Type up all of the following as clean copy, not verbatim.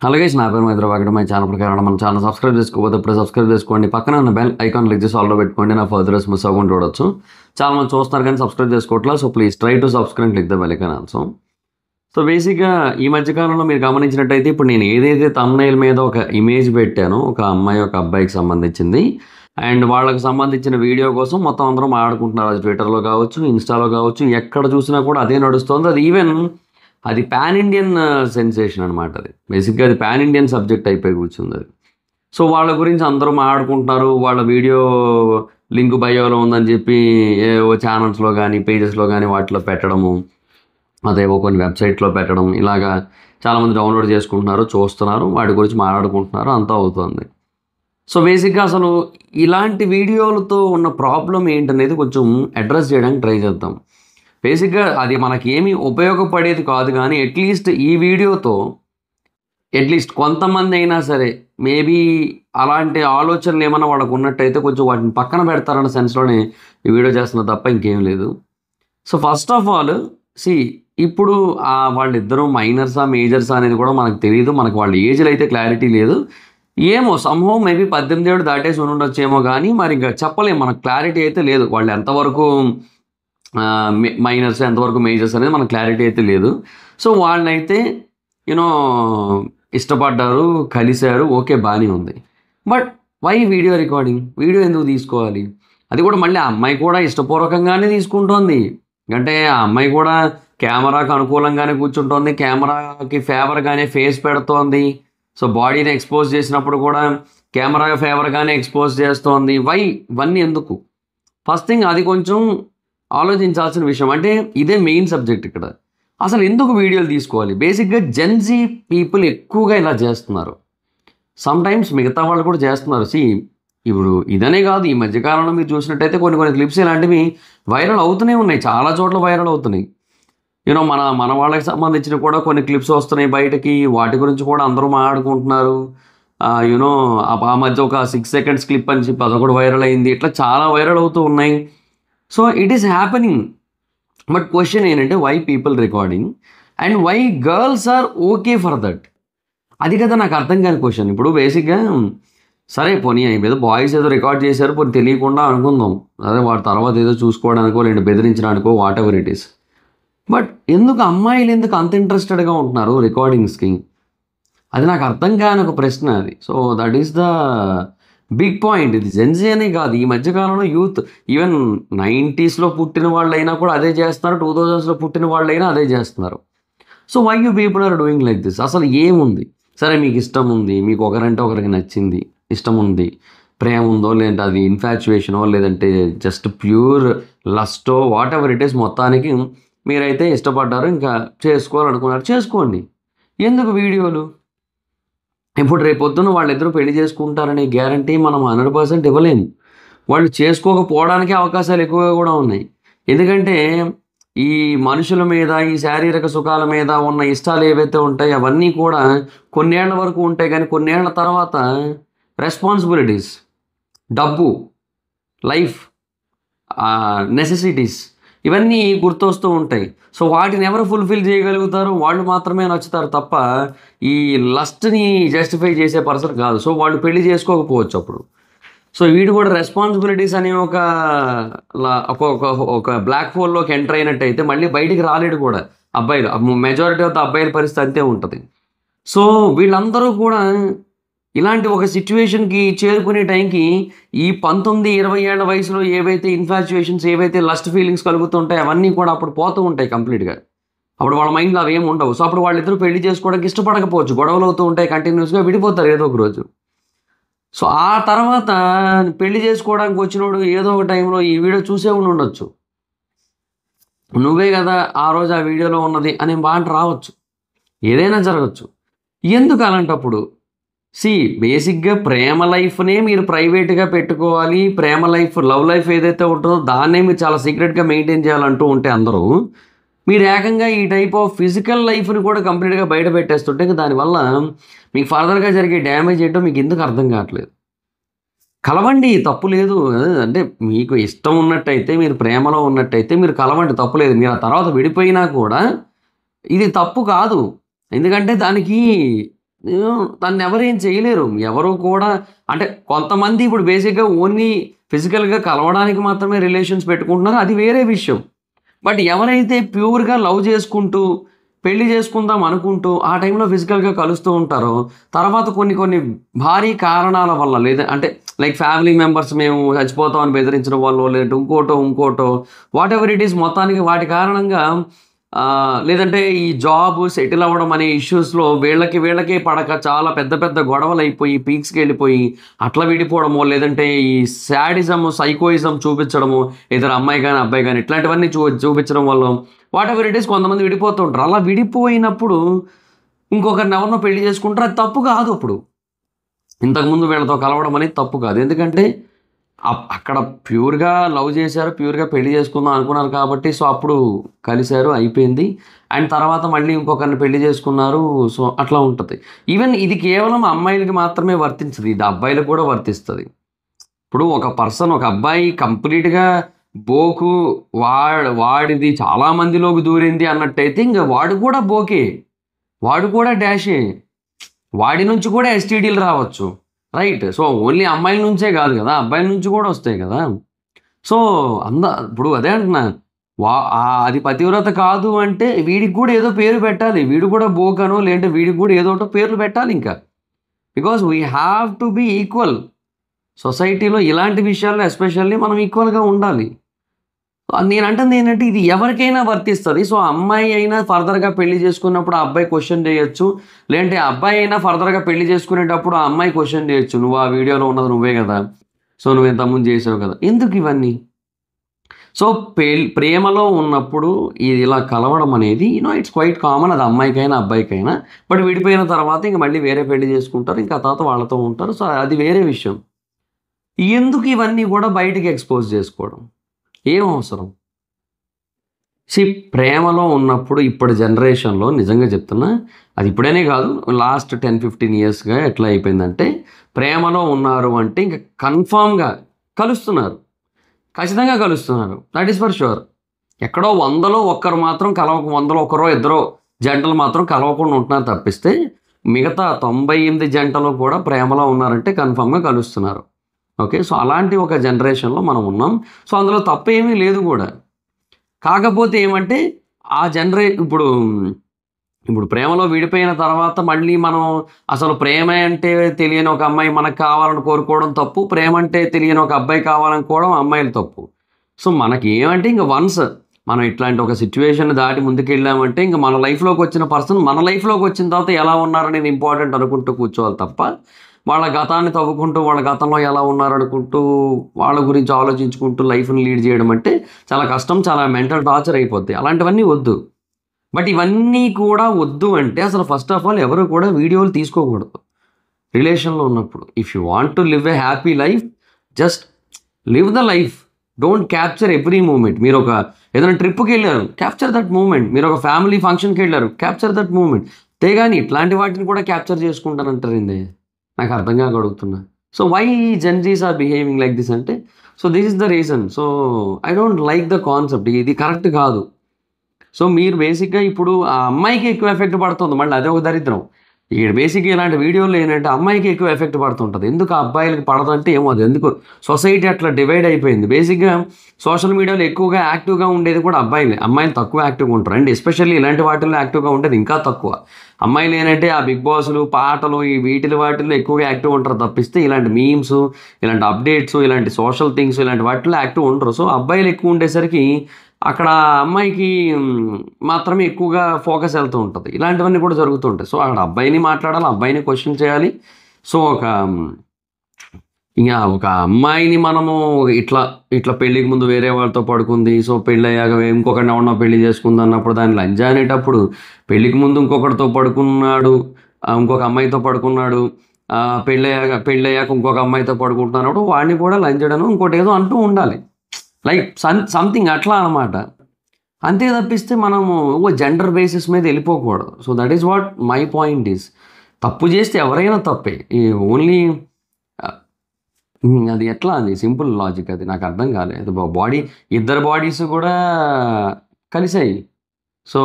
Hello guys, నా పేరు Maitra వాగడ. My channel ప్రకారం మన ఛానల్ సబ్స్క్రైబ్ చేసుకోకపోతే ఇప్పుడు సబ్స్క్రైబ్ చేసుకోండి. పక్కన ఉన్న బెల్ ఐకాన్ క్లిక్ చేసి ఆల్లో పెట్టుకోండి. నా ఫర్దర్స్ మిస్ అవ్వకుండా చూడొచ్చు. చాలా మంది చూస్తున్నారు కానీ సబ్స్క్రైబ్ చేసుకోవట్లేదు. So please try to subscribe, click the bell icon also. So బేసిక్గా ఈ మధ్యకాలంలో మీరు గమనించినట్టయితే ఇప్పుడు నేను ఏదైతే థంబ్నెయిల్ మీద ఒక ఇమేజ్ పెట్టానో ఒక అమ్మాయి ఒక అబ్బాయికి సంబంధించింది, అండ్ వాళ్ళకి సంబంధించిన వీడియో కోసం మొత్తం అందరం ఆడుకుంటున్నారు. అది ట్విట్టర్లో కావచ్చు, ఇన్స్టాలో కావచ్చు, ఎక్కడ చూసినా కూడా అదే నడుస్తుంది. అది ఈవెన్ అది పాన్ ఇండియన్ సెన్సేషన్ అనమాట. అది బేసిక్గా అది పాన్ ఇండియన్ సబ్జెక్ట్ అయిపోయి కూర్చుంది అది. సో వాళ్ళ గురించి అందరూ మాట్లాడుకుంటున్నారు. వాళ్ళ వీడియో లింక్ బయోలో ఉందని చెప్పి ఏవో ఛానల్స్లో కానీ పేజెస్లో కానీ వాటిలో పెట్టడము, అదేవో కొన్ని వెబ్సైట్లో పెట్టడం, ఇలాగా చాలామంది డౌన్లోడ్ చేసుకుంటున్నారు, చూస్తున్నారు, వాటి గురించి మాట్లాడుకుంటున్నారు, అంతా అవుతుంది. సో బేసిక్గా అసలు ఇలాంటి వీడియోలతో ఉన్న ప్రాబ్లం ఏంటనేది కొంచెం అడ్రస్ చేయడానికి ట్రై చేద్దాం. బేసిక్గా అది మనకి ఏమీ ఉపయోగపడేది కాదు, కానీ అట్లీస్ట్ ఈ వీడియోతో అట్లీస్ట్ కొంతమంది అయినా సరే మేబీ అలాంటి ఆలోచనలు ఏమైనా వాళ్ళకు ఉన్నట్టయితే కొంచెం వాటిని పక్కన పెడతారన్న సెన్స్లోనే ఈ వీడియో చేస్తున్నా తప్ప ఇంకేం లేదు. సో ఫస్ట్ ఆఫ్ ఆల్ ఇప్పుడు వాళ్ళిద్దరూ మైనర్సా మేజర్సా అనేది కూడా మనకు తెలియదు. మనకు వాళ్ళ ఏజ్లో అయితే క్లారిటీ లేదు. ఏమో సంహౌ మేబీ 18 ఏళ్ళు దాటేసి ఉండొచ్చేమో, కానీ మరి ఇంకా చెప్పలేము, మనకు క్లారిటీ అయితే లేదు. వాళ్ళు ఎంతవరకు మైనర్స్ ఎంతవరకు మేజర్స్ అనేది మనకు క్లారిటీ అయితే లేదు. సో వాళ్ళనైతే యూనో ఇష్టపడ్డారు, కలిశారు, ఓకే బాగానే ఉంది. But why video recording? Video ఎందుకు తీసుకోవాలి? అది కూడా మళ్ళీ ఆ అమ్మాయి కూడా ఇష్టపూర్వకంగానే తీసుకుంటోంది. అంటే ఆ అమ్మాయి కూడా కెమెరాకి అనుకూలంగానే కూర్చుంటోంది, కెమెరాకి ఫేవర్గానే ఫేస్ పెడుతోంది. సో బాడీని ఎక్స్పోజ్ చేసినప్పుడు కూడా కెమెరా ఫేవర్గానే ఎక్స్పోజ్ చేస్తోంది. వై ఇవన్నీ ఎందుకు? ఫస్ట్ థింగ్ అది కొంచెం ఆలోచించాల్సిన విషయం. అంటే ఇదే మెయిన్ సబ్జెక్ట్ ఇక్కడ. అసలు ఎందుకు వీడియోలు తీసుకోవాలి? బేసిక్గా జెన్జీ పీపుల్ ఎక్కువగా ఇలా చేస్తున్నారు. సమ్టైమ్స్ మిగతా వాళ్ళు కూడా చేస్తున్నారు. ఇప్పుడు ఇదనే కాదు, ఈ మధ్యకాలంలో మీరు చూసినట్టయితే కొన్ని క్లిప్స్ ఇలాంటివి వైరల్ అవుతూనే ఉన్నాయి, చాలా చోట్ల వైరల్ అవుతున్నాయి. యూనో మన వాళ్ళకి సంబంధించిన కూడా కొన్ని క్లిప్స్ వస్తున్నాయి బయటకి, వాటి గురించి కూడా అందరూ మాట్లాడుకుంటున్నారు. యూనో ఆ మధ్య ఒక 6 seconds క్లిప్ అని చెప్పి అది కూడా వైరల్ అయింది. ఇట్లా చాలా వైరల్ అవుతూ ఉన్నాయి. So it is happening. But question ఏంటంటే why people recording and why girls are okay for that? అది కదా నాకు అర్థం కాని క్వశ్చన్. ఇప్పుడు బేసిక్గా సరే పోనీ ఏదో బాయ్స్ ఏదో రికార్డ్ చేశారు, పోనీ తెలియకుండా అనుకుందాం, అదే వాటి తర్వాత ఏదో చూసుకోవడానికో లేదా బెదిరించడానికో whatever it is. But ఎందుకు అమ్మాయిలు ఎందుకు అంత ఇంట్రెస్టెడ్గా ఉంటున్నారు రికార్డింగ్స్కి? అది నాకు అర్థం కాని ఒక ప్రశ్న అది. So that is the big point. ఇది జెన్జీ అనే కాదు, ఈ మధ్యకాలంలో యూత్ ఈవెన్ 90sలో పుట్టిన వాళ్ళైనా కూడా అదే చేస్తున్నారు, 2000sలో పుట్టిన వాళ్ళైనా అదే చేస్తున్నారు. So why you people are doing like this? అసలు ఏముంది? సరే మీకు ఇష్టం ఉంది, మీకు ఒకరంటే ఒకరికి నచ్చింది, ఇష్టం ఉంది, ప్రేమ ఉందో లేదంటే అది ఇన్ఫాచ్యుయేషనో లేదంటే జస్ట్ ప్యూర్ లస్టో వాట్ ఎవర్ ఇట్ ఈస్, మొత్తానికి మీరైతే ఇష్టపడ్డారు, ఇంకా చేసుకోవాలనుకున్నారు, చేసుకోండి. ఎందుకు వీడియోలు? ఇప్పుడు రేపొద్దున వాళ్ళిద్దరూ పెళ్లి చేసుకుంటారనే గ్యారంటీ మనం 100% ఇవ్వలేము. వాళ్ళు చేసుకోకపోవడానికి అవకాశాలు ఎక్కువగా కూడా ఉన్నాయి. ఎందుకంటే ఈ మనుషుల మీద, ఈ శారీరక సుఖాల మీద ఉన్న ఇష్టాలు ఏవైతే ఉంటాయో అవన్నీ కూడా కొన్నేళ్ల వరకు ఉంటాయి, కానీ కొన్నేళ్ల తర్వాత రెస్పాన్సిబిలిటీస్, డబ్బు, లైఫ్, నెసెసిటీస్ ఇవన్నీ గుర్తొస్తూ ఉంటాయి. సో వాటిని ఎవరు ఫుల్ఫిల్ చేయగలుగుతారు? వాళ్ళు మాత్రమే నచ్చుతారు తప్ప ఈ లస్ట్ని జస్టిఫై చేసే పర్సన్ కాదు. సో వాళ్ళు పెళ్లి చేసుకోకపోవచ్చు అప్పుడు. సో వీడు కూడా రెస్పాన్సిబిలిటీస్ అనే ఒక బ్లాక్ హోల్లోకి ఎంటర్ అయినట్టయితే మళ్ళీ బయటికి రాలేడు కూడా అబ్బాయిలు. మెజారిటీ ఆఫ్ ద అబ్బాయిల పరిస్థితి అంతే ఉంటుంది. సో వీళ్ళందరూ కూడా ఇలాంటి ఒక సిచ్యువేషన్కి చేరుకునే టైంకి ఈ 19-20 ఏళ్ల వయసులో ఏవైతే ఇన్ఫాచ్యుయేషన్స్, ఏవైతే లస్ట్ ఫీలింగ్స్ కలుగుతుంటాయి అవన్నీ కూడా అప్పుడు పోతూ ఉంటాయి కంప్లీట్గా. అప్పుడు వాళ్ళ మైండ్లో అవేమి ఉండవు. సో అప్పుడు వాళ్ళిద్దరూ పెళ్లి చేసుకోవడానికి ఇష్టపడకపోవచ్చు, గొడవలు అవుతూ ఉంటాయి, కంటిన్యూస్గా విడిపోతారు ఏదో ఒక రోజు. సో ఆ తర్వాత పెళ్లి చేసుకోవడానికి వచ్చినోడు ఏదో ఒక టైంలో ఈ వీడియో చూసే ఉండొచ్చు, నువ్వే కదా ఆ రోజు ఆ వీడియోలో ఉన్నది అనే మాట రావచ్చు, ఏదైనా జరగచ్చు. ఎందుకు అలాంటప్పుడు? బేసిక్గా ప్రేమ లైఫ్నే మీరు ప్రైవేట్గా పెట్టుకోవాలి. ప్రేమ లైఫ్, లవ్ లైఫ్ ఏదైతే ఉంటుందో దాన్నే మీరు చాలా సీక్రెట్గా మెయింటైన్ చేయాలంటూ ఉంటే అందరూ, మీరు ఏకంగా ఈ టైప్ ఆఫ్ ఫిజికల్ లైఫ్ని కూడా కంప్లీట్గా బయట పెట్టేస్తుంటే దానివల్ల మీకు ఫర్దర్గా జరిగే డ్యామేజ్ ఏంటో మీకు ఎందుకు అర్థం కావట్లేదు? కలవండి, తప్పు లేదు. అంటే మీకు ఇష్టం ఉన్నట్టయితే, మీరు ప్రేమలో ఉన్నట్టయితే మీరు కలవండి, తప్పు లేదు. మీరు ఆ తర్వాత విడిపోయినా కూడా ఇది తప్పు కాదు. ఎందుకంటే దానికి దాన్ని ఎవరేం చేయలేరు. ఎవరు కూడా అంటే కొంతమంది ఇప్పుడు బేసిక్‌గా ఓన్లీ ఫిజికల్‌గా కలవడానికి మాత్రమే రిలేషన్స్ పెట్టుకుంటున్నారో అది వేరే విషయం. బట్ ఎవరైతే ప్యూర్‌గా లవ్ చేసుకుంటూ, పెళ్లి చేసుకుందాం అనుకుంటూ, ఆ టైంలో ఫిజికల్‌గా కలుస్తూ ఉంటారో, తర్వాత కొన్ని కొన్ని భారీ కారణాల వల్ల లేదా అంటే లైక్ ఫ్యామిలీ మెంబర్స్ మేము చచ్చిపోతాం అని బెదిరించడం వల్లో, లేదంటే ఇంకోటో వాటెవర్ ఇట్ ఈస్ మొత్తానికి వాటి కారణంగా లేదంటే ఈ జాబ్ సెటిల్ అవ్వడం అనే ఇష్యూస్‌లో వీళ్ళకే పడక చాలా పెద్ద పెద్ద గొడవలయిపోయి పీక్స్‌కెళ్ళిపోయి అట్లా విడిపోవడమో, లేదంటే ఈ శాడిజము, సైకోయిజం చూపించడము, ఇద్దరు అమ్మాయి గాని, అబ్బాయి గాని ఇట్లాంటివన్నీ చూపించడం వల్లో వాటెవర్ ఇట్ ఈస్ కొంతమంది విడిపోతూ ఉంటారు. అలా విడిపోయినప్పుడు ఇంకొకరినెవరినో పెళ్లి చేసుకుంటారు. అది తప్పు కాదు అప్పుడు. ఇంతకుముందు వీళ్ళతో కలవడం అనేది తప్పు కాదు. ఎందుకంటే అక్కడ ప్యూర్‌గా లవ్ చేశారు. ప్యూర్‌గా పెళ్లి చేసుకుందాం అనుకున్నారు కాబట్టి సో, అప్పుడు కలిసారు అయిపోయింది. అండ్ తర్వాత మళ్ళీ ఇంకొకరిని పెళ్లి చేసుకున్నారు. సో, అట్లా ఉంటది. ఈవెన్ ఇది కేవలం అమ్మాయిలకి మాత్రమే వర్తించదు. ఇది అబ్బాయిలకు కూడా వర్తిస్తది. ఇప్పుడు ఒక అబ్బాయి కంప్లీట్‌గా బోకు వాడిది చాలా మందిలోకి దూరింది అన్నట్టయితే ఇంక వాడు కూడా బోకే. వాడు కూడా డాషే. వాడి నుంచి కూడా ఎస్టీడీలు రావచ్చు. రైట్. సో, ఓన్లీ అమ్మాయిల నుంచే గాదు గదా! అబ్బాయిల నుంచి గూడా ఒస్తాయి గదా! సో, ఇప్పుడు అదే అంటున్నా. అది పతివ్రత కాదు అంటే వీడికి గూడా ఏదో పేరు పెట్టాలి. వీడు గూడా బోకనో లేదంటే వీడికి గూడా ఏదోటో పేర్లు పెట్టాలింక. Because we have to be equal. సొసైటీలో ఇలాంటి విషయాల్లో ఎస్పెషల్లీ మనం ఈక్వల్‌గా ఉండాలి. నేనంటుంది ఇది ఎవరికైనా వర్తిస్తది. సో, అమ్మాయి అయినా ఫర్దర్‌గా పెళ్లి చేసుకున్నప్పుడు ఆ అబ్బాయి క్వెషన్ చేయొచ్చు. లేదంటే అబ్బాయి అయినా ఫర్దర్‌గా పెళ్లి చేసుకునేటప్పుడు ఆ అమ్మాయి క్వెషన్ చేయొచ్చు. "నువ్వు ఆ వీడియోలో ఉన్నది నువ్వే గదా! సో, నువ్వు ఇంతకుముందు చేసావు కదా!" ఎందుకు ఇవన్నీ? సో, ప్రేమలో ఉన్నప్పుడు ఇది ఇలా కలవడం అనేది ఇట్స్ క్వైట్ కామన్. అది అమ్మాయికైనా, అబ్బాయికైనా. బట్ విడిపోయిన తర్వాత ఇంక మళ్ళీ వేరే పెళ్లి చేసుకుంటారు. ఇంకా ఆ తర్వాత వాళ్ళతో ఉంటారు. సో, అది వేరే విషయం. ఎందుకు ఇవన్నీ గూడా బయటికి ఎక్స్‌పోజ్ చేసుకోవడం? ఏం అవసరం? సీ ప్రేమలో ఉన్నప్పుడు ఇప్పటి జనరేషన్‌లో నిజంగా చెప్తున్నా, అది ఇప్పుడనే కాదు లాస్ట్ 10, 15 ఇయర్స్‌గా ఎట్లా అయిపోయిందంటే, ప్రేమలో ఉన్నారు అంటే ఇంక కన్ఫర్మ్‌గా కలుస్తున్నారు. ఖచ్చితంగా కలుస్తున్నారు. That is for sure. ఎక్కడో 100లో ఒక్కరు మాత్రం 100లో ఒకరో ఇద్దరో జంటలు మాత్రం కలవకుండా ఉంటున్నారు తప్పిస్తే, మిగతా 98 జంటలు కూడా ప్రేమలో ఉన్నారంటే కన్ఫర్మ్‌గా కలుస్తున్నారు. ఓకే. సో, అలాంటి ఒక జనరేషన్‌లో మనం ఉన్నాం. సో, అందులో తప్పేమీ లేదు గూడా. కాకపోతే ఏమంటే, ఆ ఇప్పుడు ప్రేమలో విడిపోయిన తర్వాత మళ్ళీ మనం అసలు ప్రేమ అంటే తెలియని ఒక అమ్మాయి మనకు కావాలని కోరుకోవడం తప్పు. ప్రేమ అంటే తెలియని ఒక అబ్బాయి కావాలనుకోవడం అమ్మాయిల తప్పు. సో, మనకి ఏమంటే ఇంక వన్స్ మనం ఇట్లాంటి ఒక సిట్యుయేషన్‌ని దాటి ముందుకెళ్ళామంటే ఇంక మన లైఫ్‌లోకి వచ్చిన పర్సన్ మన లైఫ్‌లోకి వచ్చిన తర్వాత ఎలా ఉన్నారనేది ఇంపార్టెంట్ అనుకుంటూ కూర్చోవాలి తప్ప, వాళ్ళ గతాన్ని తవ్వుకుంటూ, వాళ్ళ గతంలో ఎలా ఉన్నారనుకుంటూ, వాళ్ళ గురించి ఆలోచించుకుంటూ లైఫ్‌ని లీడ్ చేయడం అంటే చాలా కష్టం. చాలా మెంటల్ టార్చర్ అయిపోద్ది. అలాంటివన్నీ వద్దు. బట్ ఇవన్నీ కూడా వద్దు అంటే అసలు ఫస్ట్ ఆఫ్ ఆల్ ఎవరు కూడా వీడియోలు తీసుకోకూడదు. రిలేషన్‌లో ఉన్నప్పుడు. If you want to live a happy life just live the life. Don't capture every moment. ఏదైనా ట్రిప్‌కెళ్లారు. Capture that moment. మీరొక ఫ్యామిలీ ఫంక్షన్‌కెళ్లారు. Capture that moment. అంతేగాని ఇట్లాంటి వాటిని కూడా క్యాప్చర్ చేసుకుంటానంటారేంది? నాకు అర్థం కాక అడుగుతున్నా. So, why gen Zs are behaving like this అంటే, so, this is the reason. So, I don't like the concept. ఇది కరెక్ట్ కాదు. సో, మీరు బేసిక్‌గా ఇప్పుడు ఆ అమ్మాయికి ఎక్కువ ఎఫెక్ట్ పడుతుంది. మళ్ళీ అదే ఒక దరిద్రం. ఈడ బేసిక్‌గా ఇలాంటి వీడియోలు ఏంటంటే అమ్మాయికి ఎక్కువ ఎఫెక్ట్ పడుతుంటది. ఎందుకు ఆ అబ్బాయిలకి పడదంటే ఏమో అది ఎందుకో సొసైటీ అట్లా డివైడ్ అయిపోయింది. బేసిక్‌గా సోషల్ మీడియాలో ఎక్కువగా యాక్టివ్‌గా ఉండేది కూడా అబ్బాయిలే. అమ్మాయిలు తక్కువ యాక్టివ్‌గా ఉంటారు. అండ్ ఎస్పెషల్లీ ఇలాంటి వాటిల్లో యాక్టివ్‌గా ఉండేది ఇంకా తక్కువ. అమ్మాయిలు ఏంటంటే ఆ బిగ్ బాస్‌లు, పాటలు ఈ వాటిల్లో ఎక్కువగా యాక్టివ్‌గా ఉంటారు తప్పిస్తే ఇలాంటి మీమ్స్, ఇలాంటి అప్డేట్స్, ఇలాంటి సోషల్ థింగ్స్ ఇలాంటి వాటిల్లో యాక్టివ్ ఉండరు. సో, అబ్బాయిలు ఎక్కువ ఉండేసరికి అక్కడ అమ్మాయికి మాత్రమే ఎక్కువగా ఫోకస్ ఎళ్తూ ఉంటది. ఇలాంటివన్నీ కూడా జరుగుతూ ఉంటాయి. సో, అక్కడ అబ్బాయిని మాట్లాడాలి, అబ్బాయిని క్వెషన్ చేయాలి. సో, ఒక అమ్మాయిని మనము ఇట్లా పెళ్ళికి ముందు వేరే వాళ్ళతో పడుకుంది. సో, పెళ్ళయ్యాక ఇంకొకడిని ఎవడినో పెళ్లి చేసుకుందన్నప్పుడు దాన్ని లంజా అనేటప్పుడు పెళ్ళికి ముందు ఇంకొకడితో పడుకున్నాడు. ఇంకొక అమ్మాయితో పడుకున్నాడు. పెళ్ళయ్యాక ఇంకొక అమ్మాయితో పడుకుంటున్నప్పుడు వాడిని కూడా లంజడనో ఇంకోటేదో అంటూ ఉండాలి. లైక్ సంథింగ్ అట్లా అనమాట. అంతే తప్పిస్తే మనము జెండర్ బేసిస్ మీద వెళ్ళిపోకూడదు. So, that is what my point is. తప్పు చేస్తే ఎవరైనా తప్పే. ఓన్లీ అది ఎట్లా అది సింపుల్ లాజిక్ అది. నాకు అర్థం కాలేదు. ఇద్దరు బాడీస్ కూడా కలిసాయి. సో,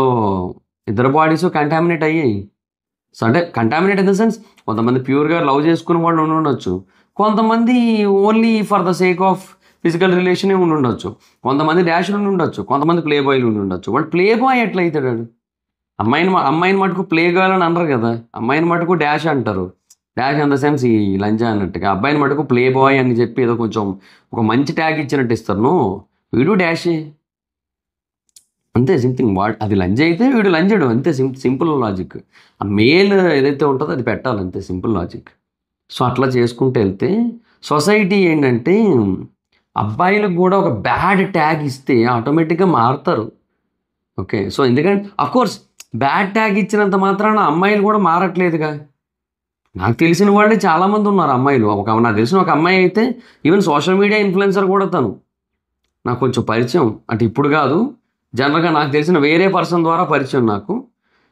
ఇద్దరు బాడీస్ కంటామినేట్ అయ్యాయి. సో అంటే కంటామినేట్ ఇన్ ద సెన్స్ కొంతమంది ప్యూర్గా లవ్ చేసుకునే వాళ్ళు ఉండొచ్చు, కొంతమంది only for the sake of physical రిలేషనే ఉండొచ్చు, కొంతమంది డాష్లు ఉండొచ్చు, కొంతమంది ప్లే బాయ్లు ఉండొచ్చు. వాడు ప్లే బాయ్ ఎట్లా అవుతాడు? అమ్మాయిని మటుకు ప్లే గర్ల్ అని అనరు కదా, అమ్మాయిని మటుకు డాష్ అంటారు. డాష్ ఇన్ ద సెన్స్ ఈ లంజా అన్నట్టుగా, అబ్బాయిని మటుకు ప్లే బాయ్ అని చెప్పి ఏదో కొంచెం ఒక మంచి ట్యాగ్ ఇచ్చినట్టు ఇస్తారు. వీడు డాషే అంతే, సింపుల్. అది లంజ్ అయితే వీడు లంజడు అంతే, సింపుల్ లాజిక్. ఆ మేల్ ఏదైతే ఉంటుందో అది పెట్టాలి అంతే, సింపుల్ లాజిక్. సో అట్లా చేసుకుంటూ వెళ్తే సొసైటీ ఏంటంటే అబ్బాయిలకు కూడా ఒక బ్యాడ్ ట్యాగ్ ఇస్తే ఆటోమేటిక్గా మారుతారు. ఓకే, సో ఎందుకంటే అఫ్కోర్స్ బ్యాడ్ ట్యాగ్ ఇచ్చినంత మాత్రాన అమ్మాయిలు కూడా మారట్లేదుగా. నాకు తెలిసిన వాళ్ళే చాలామంది ఉన్నారు అమ్మాయిలు. నాకు తెలిసిన ఒక అమ్మాయి అయితే ఈవెన్ సోషల్ మీడియా ఇన్ఫ్లుయెన్సర్ కూడా తను. నాకు కొంచెం పరిచయం, అంటే ఇప్పుడు కాదు, జనరల్గా నాకు తెలిసిన వేరే పర్సన్ ద్వారా పరిచయం నాకు.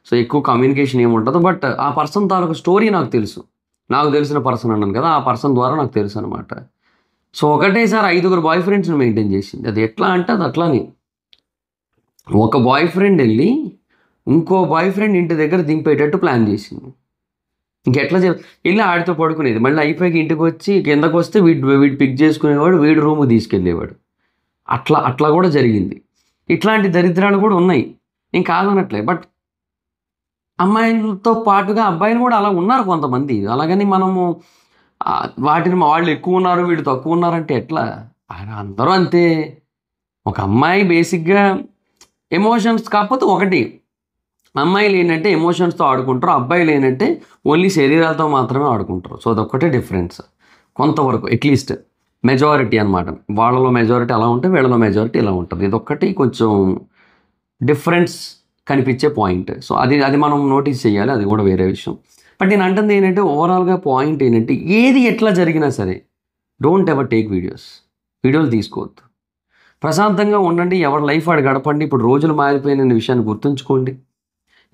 సో ఎక్కువ కమ్యూనికేషన్ ఏముంటుందో, బట్ ఆ పర్సన్ తాలూకు స్టోరీ నాకు తెలుసు. నాకు తెలిసిన పర్సన్ అన్నాను కదా, ఆ పర్సన్ ద్వారా నాకు తెలుసు అనమాట. సో ఒకటేసారి 5 బాయ్ ఫ్రెండ్స్ని మెయింటైన్ చేసింది. అది ఎట్లా అంటే అది అట్లానే, ఒక బాయ్ ఫ్రెండ్ వెళ్ళి ఇంకో బాయ్ ఫ్రెండ్ ఇంటి దగ్గర దింపేటట్టు ప్లాన్ చేసింది. ఇంకెట్లా వెళ్ళి ఆడితో పడుకునేది, మళ్ళీ అయిపోయి ఇంటికి వచ్చి కిందకు వస్తే వీడు పిక్ చేసుకునేవాడు, వీడు రూమ్కి తీసుకెళ్ళేవాడు. అట్లా కూడా జరిగింది. ఇట్లాంటి దరిద్రాలు కూడా ఉన్నాయి, నేను కాదనట్లే. బట్ అమ్మాయిలతో పాటుగా అబ్బాయిలు కూడా అలా ఉన్నారు కొంతమంది. అలాగని మనము వాటిని వాళ్ళు ఎక్కువ ఉన్నారు వీళ్ళు తక్కువ ఉన్నారంటే ఎట్లా? అందరూ అంతే. ఒక అమ్మాయి బేసిక్గా ఎమోషన్స్, కాకపోతే ఒకటి, అమ్మాయిలు ఏంటంటే ఎమోషన్స్తో ఆడుకుంటారు, అబ్బాయిలు ఏంటంటే ఓన్లీ శరీరాలతో మాత్రమే ఆడుకుంటారు. సో అదొక్కటే డిఫరెన్స్ కొంతవరకు, అట్లీస్ట్ మెజారిటీ అనమాట. వాళ్ళలో మెజారిటీ అలా ఉంటే వీళ్ళలో మెజారిటీ ఇలా ఉంటుంది. ఇదొక్కటి కొంచెం డిఫరెన్స్ కనిపించే పాయింట్. సో అది మనం నోటీస్ చేయాలి, అది కూడా వేరే విషయం. బట్ నేను అంటుంది ఏంటంటే ఓవరాల్గా పాయింట్ ఏంటంటే ఏది ఎట్లా జరిగినా సరే డోంట్ ఎవర్ టేక్ వీడియోలు తీసుకోవద్దు. ప్రశాంతంగా ఉండండి, ఎవరి లైఫ్ వాడు గడపండి. ఇప్పుడు రోజులు మారిపోయిన విషయాన్ని గుర్తుంచుకోండి.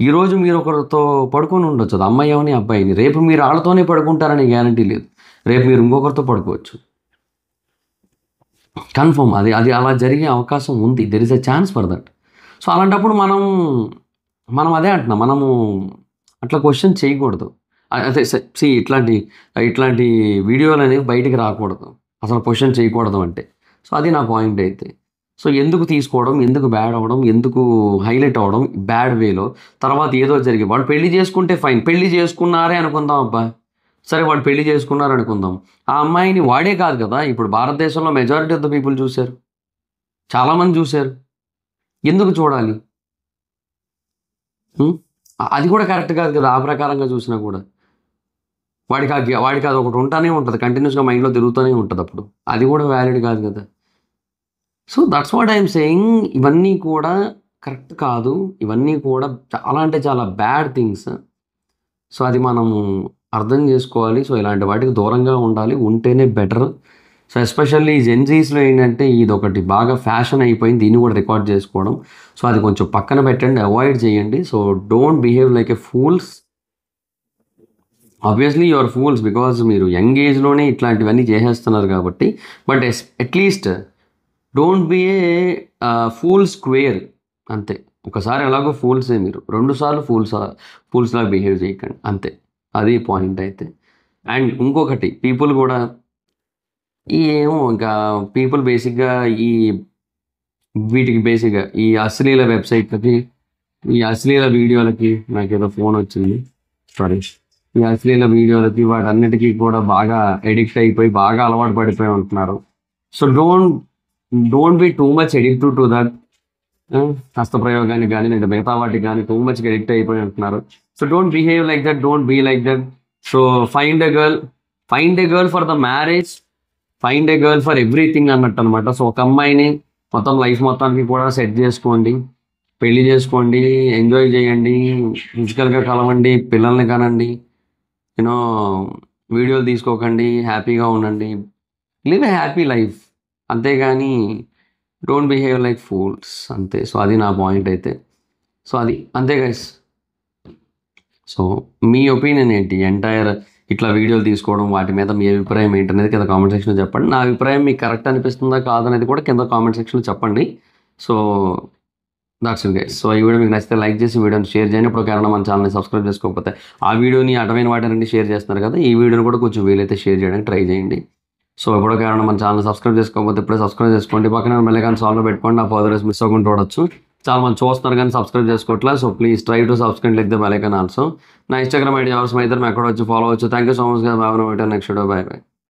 ఈరోజు మీరు ఒకరితో పడుకొని ఉండొచ్చు, అది అమ్మాయి అవని అబ్బాయిని. రేపు మీరు వాళ్ళతోనే పడుకుంటారనే గ్యారంటీ లేదు, రేపు మీరు ఇంకొకరితో పడుకోవచ్చు, కన్ఫర్మ్. అది అలా జరిగే అవకాశం ఉంది, there is a chance for that. So అలాంటప్పుడు మనం అదే అంటున్నాం, మనము అట్లా క్వశ్చన్ చేయకూడదు. అదే ఇట్లాంటి వీడియోలు అనేవి బయటికి రాకూడదు, అసలు క్వశ్చన్ చేయకూడదు అంటే. సో అది నా పాయింట్ అయితే. సో ఎందుకు తీసుకోవడం, ఎందుకు బ్యాడ్ అవ్వడం, ఎందుకు హైలైట్ అవ్వడం బ్యాడ్ వేలో? తర్వాత ఏదో జరిగి వాడు పెళ్లి చేసుకుంటే ఫైన్, పెళ్లి చేసుకున్నారే అనుకుందాం, అబ్బా సరే వాడు పెళ్లి చేసుకున్నారు అనుకుందాం. ఆ అమ్మాయిని వాడే కాదు కదా, ఇప్పుడు భారతదేశంలో మెజారిటీ ఆఫ్ ద పీపుల్ చూశారు, చాలామంది చూశారు, ఎందుకు చూడాలి? అది కూడా కరెక్ట్ కాదు కదా. ఆ ప్రకారంగా చూసినా కూడా వాడికి అది ఒకటి ఉంటానే ఉంటుంది, కంటిన్యూస్గా మైండ్లో తిరుగుతూనే ఉంటుంది, అప్పుడు అది కూడా వ్యాలిడ్ కాదు కదా. So that's what I'm saying. ఇవన్నీ కూడా కరెక్ట్ కాదు, ఇవన్నీ కూడా చాలా అంటే చాలా బ్యాడ్ థింగ్స్. సో అది మనము అర్థం చేసుకోవాలి. సో ఇలాంటి వాటికి దూరంగా ఉండాలి, ఉంటేనే బెటర్. సో ఎస్పెషల్లీ జెన్జీస్లో ఏంటంటే ఇది ఒకటి బాగా ఫ్యాషన్ అయిపోయింది, దీన్ని కూడా రికార్డ్ చేసుకోవడం. సో అది కొంచెం పక్కన పెట్టండి, అవాయిడ్ చేయండి. So don't behave like a fools. Obviously your fools because మీరు యంగ్ ఏజ్లోనే ఇట్లాంటివన్నీ చేసేస్తున్నారు కాబట్టి. But at least don't be a fool square అంతే. ఒకసారి ఎలాగో ఫూల్సే మీరు, 2 సార్లు ఫూల్స్లాగా బిహేవ్ చేయకండి అంతే. అది పాయింట్ అయితే. అండ్ ఇంకొకటి, పీపుల్ కూడా ఏమో ఇంకా పీపుల్ బేసిక్గా వీటికి బేసిక్గా ఈ అశ్లీల వెబ్సైట్లకి, ఈ అశ్లీల వీడియోలకి, నాకేదో ఫోన్ వచ్చింది సారీ, ఈ అశ్లీల వీడియోలకి వాటన్నిటికీ కూడా బాగా ఎడిక్ట్ అయిపోయి బాగా అలవాటు పడిపోయి ఉంటున్నారు. So don't be too much addictive to that. హస్తప్రయోగానికి కానీ లేదా మిగతా వాటికి కానీ టూ మచ్గా ఎడిక్ట్ అయిపోయి ఉంటున్నారు. So don't behave like that, don't be like that. So find a girl for the marriage, find a girl for everything అన్నట్టు అనమాట. సో ఒక అమ్మాయిని మొత్తం లైఫ్ మొత్తానికి కూడా సెట్ చేసుకోండి, పెళ్లి చేసుకోండి, ఎంజాయ్ చేయండి, ఫిజికల్గా కలవండి, పిల్లల్ని కనండి, యూనో వీడియోలు తీసుకోకండి, హ్యాపీగా ఉండండి, లివ్ ఎ హ్యాపీ లైఫ్. అంతేగాని డోంట్ బిహేవ్ లైక్ ఫూల్స్ అంతే. సో అది నా పాయింట్ అయితే. సో అది అంతే గైస్. సో మీ ఒపీనియన్ ఏంటి ఎంటైర్ ఇట్లా వీడియోలు తీసుకోవడం వాటి మీద మీ అభిప్రాయం ఏంటనేది కింద కామెంట్ సెక్షన్లో చెప్పండి. నా అభిప్రాయం మీకు కరెక్ట్ అనిపిస్తుందా కాదనేది కూడా కింద కామెంట్ సెక్షన్లో చెప్పండి. So that's it guys. So ఈ వీడియో మీకు నచ్చితే లైక్ చేసి వీడియోని షేర్ చేయండి. ఇప్పుడు కారణం మన ఛానల్ని సబ్స్క్రైబ్ చేసుకోకపోతే ఆ వీడియోని అటవైన వాటిని షేర్ చేస్తున్నారు కదా, ఈ వీడియోని కూడా కొంచెం వీలైతే షేర్ చేయడానికి ట్రై చేయండి. సో ఎప్పుడో కారణం మన ఛానల్ సబ్స్క్రైబ్ చేసుకోకపోతే ఇప్పుడే సబ్స్క్రైబ్ చేసుకోండి. పక్కన మళ్ళీ కానీ సాల్వ్ పెట్టుకోండి. నా ఫర్దర్ మిస్ అవ్వకుండా చూడొచ్చు. చాలా మంది చూస్తున్నారు కానీ సబ్స్క్రైబ్ చేసుకోవట్లేదు. So please try to subscribe like the bell icon also. నా ఇన్స్టాగ్రామ్ ఐడి అవసరం అయితే ఎక్కడ వచ్చి ఫాలో అవచ్చు. Thank you so much. Next video. By by.